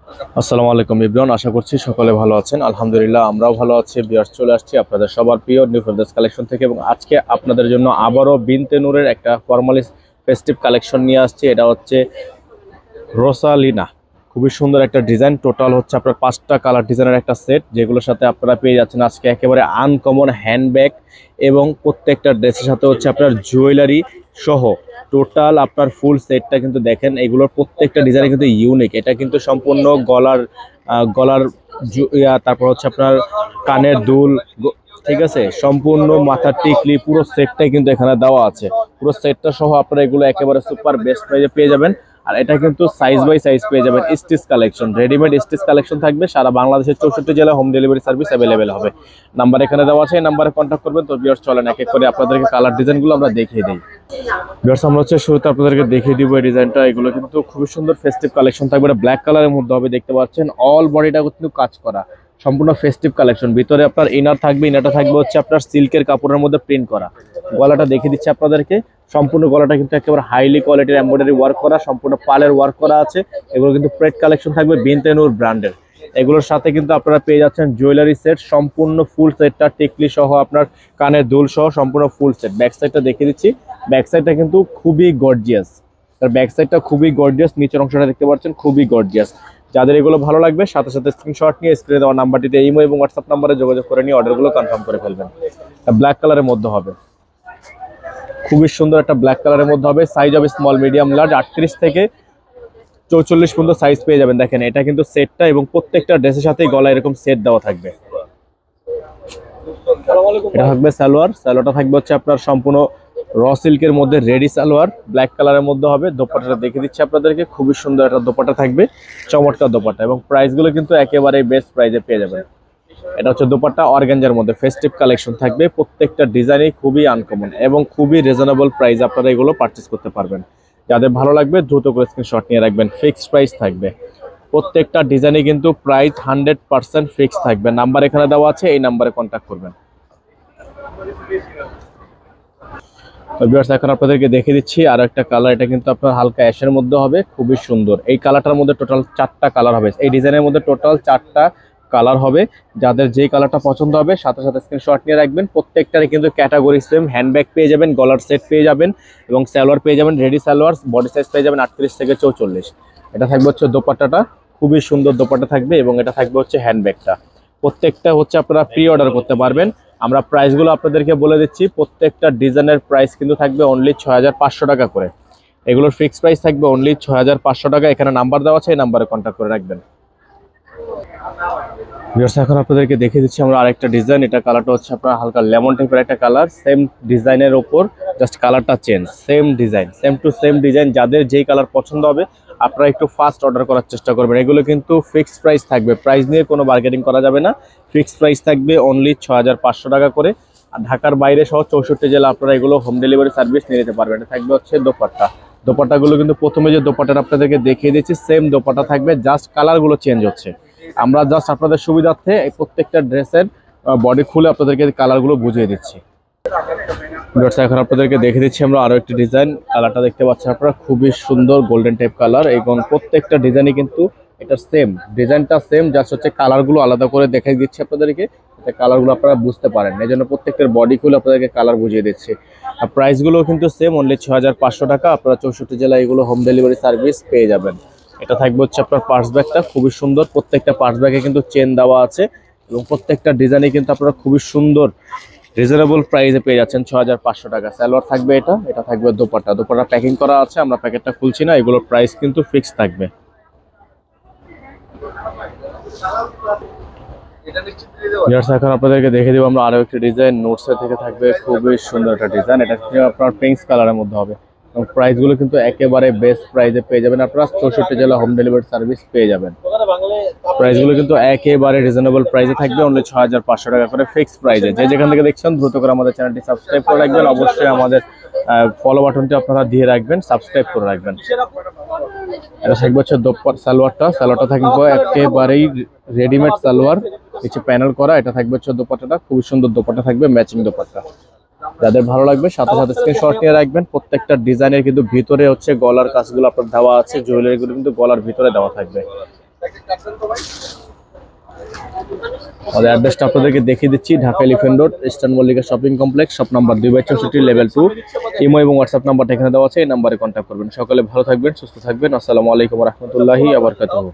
আসসালামু আলাইকুম ইব্রান, আশা করছি সকলে ভালো আছেন। আলহামদুলিল্লাহ আমরাও ভালো আছি। ভিউয়ার্স, চলে আসছি আপনাদের সবার প্রিয় নিউ ফেরদৌস কালেকশন থেকে এবং আজকে আপনাদের জন্য আবারও বিনতে নূরের একটা ফর্মালি ফেস্টিভ কালেকশন নিয়ে আসছি। এটা হচ্ছে রোসালিনা, খুবই সুন্দর একটা ডিজাইন। টোটাল হচ্ছে আপনার 5টা কালার ডিজাইনের একটা সেট, যেগুলোর সাথে আপনারা পেয়ে যাচ্ছেন আজকে একেবারে আনকমন হ্যান্ডব্যাগ এবং প্রত্যেকটা ড্রেসের সাথে হচ্ছে আপনার জুয়েলারি সহ টোটাল আপনার ফুল সেটটা কিন্তু দেখেন। এগুলোর প্রত্যেকটা ডিজাইন কিন্তু ইউনিক। এটা কিন্তু সম্পূর্ণ গলার গলার তারপর হচ্ছে আপনার কানের দুল, ঠিক আছে, সম্পূর্ণ মাথার টিকলি, পুরো সেটটাই কিন্তু এখানে দেওয়া আছে। পুরো সেটটা সহ আপনারা এগুলো একেবারে সুপার বেস্ট প্রাইসে পেয়ে যাবেন। আর এটা কিন্তু সাইজ বাই সাইজ পেয়ে যাবেন। Stitch collection, readymade stitch collection থাকবে। সারা বাংলাদেশের 64 জেলা হোম ডেলিভারি সার্ভিস অ্যাভেলেবেল হবে। নাম্বার এখানে দেওয়া আছে, এই নাম্বারে কন্ট্যাক্ট করবেন। তো ভিউয়ার্স চলেন এক এক করে আপনাদেরকে কালার ডিজাইনগুলো আমরা দেখিয়ে দিই। ভিউয়ার্স, আমরা হচ্ছে শুরুতে আপনাদেরকে দেখিয়ে দিব এই ডিজাইনটা। এগুলো কিন্তু খুবই সুন্দর ফেস্টিভ কালেকশন থাকবে। এটা ব্ল্যাক কালারের মধ্যে হবে, দেখতে পাচ্ছেন। অল বডিটা কিন্তু কাজ করা, সম্পূর্ণ ফেস্টিভ কালেকশন। ভিতরে আপনার ইনার থাকবে, ইনারটা থাকবে হচ্ছে আপনার সিল্কের কাপড়ের মধ্যে প্রিন্ট করা। গলাটা দেখিয়ে দিচ্ছি আপনাদেরকে। সম্পূর্ণ গলাটা কিন্তু একেবারে হাইলি কোয়ালিটির এমব্রয়ডারি ওয়ার্ক করা, সম্পূর্ণ পালের ওয়ার্ক করা আছে। এগুলো কিন্তু প্রেড কালেকশন থাকবে বিনতে নূর ব্র্যান্ডের। এগুলোর সাথে কিন্তু আপনারা পেয়ে যাচ্ছেন জুয়েলারি সেট, সম্পূর্ণ ফুল সেটটা টিকলি সহ, আপনার কানের দুল সহ সম্পূর্ণ ফুল সেট। ব্যাক সাইডটা দেখিয়ে দিচ্ছি। ব্যাক সাইডটা কিন্তু খুবই গর্জিয়াস। তার ব্যাক সাইডটা খুবই গর্জিয়াস, নিচের অংশটা দেখতে পাচ্ছেন খুবই গর্জিয়াস। যাদের এগুলো ভালো লাগবে সাথে সাথে স্ক্রিনশট নিয়ে স্ক্রিনে দেওয়া নাম্বারটিতে ইমো এবং হোয়াটসঅ্যাপ নাম্বারে যোগাযোগ করে নিয়ে অর্ডারগুলো কনফার্ম করে ফেলবেন। ব্ল্যাক কালারের মধ্যে হবে, খুবই সুন্দর একটা ব্ল্যাক কালারের মধ্যে হবে। সাইজ হবে স্মল, মিডিয়াম, লার্জ, 38 থেকে 44 পর্যন্ত সাইজ পেয়ে যাবেন। দেখেন এটা কিন্তু সেটটা এবং প্রত্যেকটা ড্রেসের সাথেই গলায় এরকম সেট দেওয়া থাকবে। এটা থাকবে সালোয়ার, সালোয়ারটা থাকবে হচ্ছে আপনার সম্পূর্ণ র সিল্কের মধ্যে রেডি সালোয়ার, ব্ল্যাক কালারের মধ্যে হবে। দোপাট্টাটা দেখে দিচ্ছি আপনাদেরকে, খুবই সুন্দর একটা দোপাট্টা থাকবে, চমৎকার দোপাট্টা। এবং প্রাইসগুলো কিন্তু একেবারে বেস্ট প্রাইসে পেয়ে যাবেন। এটা হচ্ছে দোপাট্টা, অর্গানজার মধ্যে ফেস্টিভ কালেকশন থাকবে। প্রত্যেকটা ডিজাইনই খুবই আনকমন এবং খুবই রিজনেবল প্রাইস আপনারা এগুলো পারচেস করতে পারবেন। যাদের ভালো লাগবে দ্রুত করে স্ক্রিনশট নিয়ে রাখবেন। ফিক্সড প্রাইস থাকবে, প্রত্যেকটা ডিজাইনে কিন্তু প্রাইস 100% ফিক্স থাকবে। নাম্বার এখানে দেওয়া আছে, এই নাম্বারে কন্ট্যাক্ট করবেন। ভিউয়ার্স, এখন আপনাদেরকে দেখে দিচ্ছি আর একটা কালার। এটা কিন্তু আপনার হালকা অ্যাশের মধ্যে হবে, খুবই সুন্দর। এই কালারটার মধ্যে টোটাল 4টা কালার হবে। এই ডিজাইনের মধ্যে টোটাল 4টা কালার হবে। যাদের যেই কালারটা পছন্দ হবে সাথে সাথে স্ক্রিনশট নিয়ে রাখবেন। প্রত্যেকটারই কিন্তু ক্যাটাগরি সেম। হ্যান্ডব্যাগ পেয়ে যাবেন, গলার সেট পেয়ে যাবেন এবং সালোয়ার পেয়ে যাবেন রেডি সালোয়ার। বডি সাইজ পেয়ে যাবেন 38 থেকে 44। এটা থাকবে হচ্ছে দোপাট্টাটা, খুবই সুন্দর দোপাট্টা থাকবে এবং এটা থাকবে হচ্ছে হ্যান্ডব্যাগটা। প্রত্যেকটা হচ্ছে আপনারা প্রি অর্ডার করতে পারবেন। আমরা প্রাইসগুলো আপনাদেরকে বলে দিচ্ছি। প্রত্যেকটা ডিজাইনের প্রাইস কিন্তু থাকবে অনলি 6500 টাকা করে। এগুলোর ফিক্সড প্রাইস থাকবে অনলি 6500 টাকা। এখানে নাম্বার দেওয়া আছে, এই নাম্বারে কন্ট্যাক্ট করে রাখবেন। ভিউয়ার্স, এখন আপনাদেরকে দেখে দিচ্ছি আমরা আরেকটা ডিজাইন। এটা কালারটা হচ্ছে আপনার হালকা লেমন টাইপের একটা কালার। সেম ডিজাইনের ওপর জাস্ট কালারটা change, same design, same to same design. যাদের যেই কালার পছন্দ হবে আপনারা একটু ফাস্ট অর্ডার করার চেষ্টা করবেন। এগুলো কিন্তু ফিক্সড প্রাইস থাকবে, প্রাইস নিয়ে কোনো বার্গেনিং করা যাবে না। ফিক্সড প্রাইস থাকবে অনলি 6500 টাকা করে। আর ঢাকার বাইরে সহ 64 জেলা আপনারা এগুলো হোম ডেলিভারি সার্ভিস নিয়ে নিতে পারবেন। এটা থাকবে হচ্ছে দোপাট্টা। দোপাট্টাগুলো কিন্তু প্রথমে যে দোপাট্টাটা আপনাদেরকে দেখিয়ে দিচ্ছি সেম দোপাট্টা থাকবে, জাস্ট কালারগুলো চেঞ্জ হচ্ছে। আমরা জাস্ট আপনাদের সুবিধার্থে এই প্রত্যেকটা ড্রেসের বডি খুলে আপনাদেরকে কালারগুলো বুঝিয়ে দিচ্ছি। এখন আপনাদেরকে দেখে দিচ্ছি আমরা আরো একটি ডিজাইন। কালারটা দেখতে পাচ্ছেন আপনারা, খুবই সুন্দর গোল্ডেন টাইপ কালার। এবং প্রত্যেকটা ডিজাইনই কিন্তু এটা সেম, ডিজাইনটা সেম, জাস্ট হচ্ছে কালারগুলো আলাদা করে দেখাই দিচ্ছি আপনাদেরকে, কালারগুলো আপনারা বুঝতে পারেন। এই জন্য প্রত্যেকটার বডি খুলে আপনাদেরকে কালার বুঝিয়ে দিচ্ছি। আর প্রাইসগুলো কিন্তু সেম, অনলি 6500 টাকা। আপনারা 64 জেলায় এগুলো হোম ডেলিভারি সার্ভিস পেয়ে যাবেন। এটা থাকবে হচ্ছে আপনার পার্স ব্যাগটা, খুবই সুন্দর। প্রত্যেকটা পার্স ব্যাগে কিন্তু চেন দেওয়া আছে এবং প্রত্যেকটা ডিজাইনে কিন্তু আপনারা খুবই সুন্দর রিজনেবল প্রাইসে পেয়ে যাচ্ছেন 6500 টাকা। সালোয়ার থাকবে এটা, এটা থাকবে দোপাট্টা। দোপাট্টা প্যাকিং করা আছে, আমরা প্যাকেটটা খুলছি না। এগুলোর প্রাইস কিন্তু ফিক্স থাকবে। এখন আপনাদেরকে দেখে দিব আমরা আরো একটি ডিজাইন। নোটসের থেকে থাকবে খুবই সুন্দর একটা ডিজাইন। এটা আপনার পিঙ্ক কালারের মধ্যে হবে এবং প্রাইসগুলো কিন্তু একেবারে বেস্ট প্রাইসে পেয়ে যাবেন। আপনারা 64 জেলা হোম ডেলিভারি সার্ভিস পেয়ে যাবেন। প্রাইসগুলো কিন্তু একেবারে রিজনেবল প্রাইসে থাকবে, অনলি 6500 টাকা করে ফিক্সড প্রাইসে। যে যেখান থেকে দেখছেন দ্রুত করে আমাদের চ্যানেলটি সাবস্ক্রাইব করে রাখবেন। অবশ্যই আমাদের ফলো বাটনটি আপনারা দিয়ে রাখবেন, সাবস্ক্রাইব করে রাখবেন। এটা থাকবে হচ্ছে সালোয়ারটা। সালোয়ারটা থাকবে একেবারেই রেডিমেড সালোয়ার, কিছু প্যানেল করা। এটা থাকবে হচ্ছে দোপাট্টাটা, খুবই সুন্দর দোপাট্টা থাকবে, ম্যাচিং দোপাট্টা। যাদের ভালো লাগবে সাথে সাথে স্ক্রিনশট নিয়ে রাখবেন। প্রত্যেকটা ডিজাইনের কিন্তু ভিতরে হচ্ছে গলার কাজগুলো আপনার দেওয়া আছে, জুয়েলারিগুলো কিন্তু গলার ভিতরে দেওয়া থাকবে। আমাদের অ্যাড্রেসটা আপনাদেরকে দেখিয়ে দিচ্ছি, Dhaka elephant road, eastern Mallika shopping complex, shop number 2/64, level 2। Imo এবং হোয়াটসঅ্যাপ নাম্বারটা এখানে দেওয়া আছে, এই নাম্বারে কন্ট্যাক্ট করবেন। সকালে ভালো থাকবেন, সুস্থ থাকবেন। আসসালামু আলাইকুম রহমতুল্লাহি আবরকাতুহু।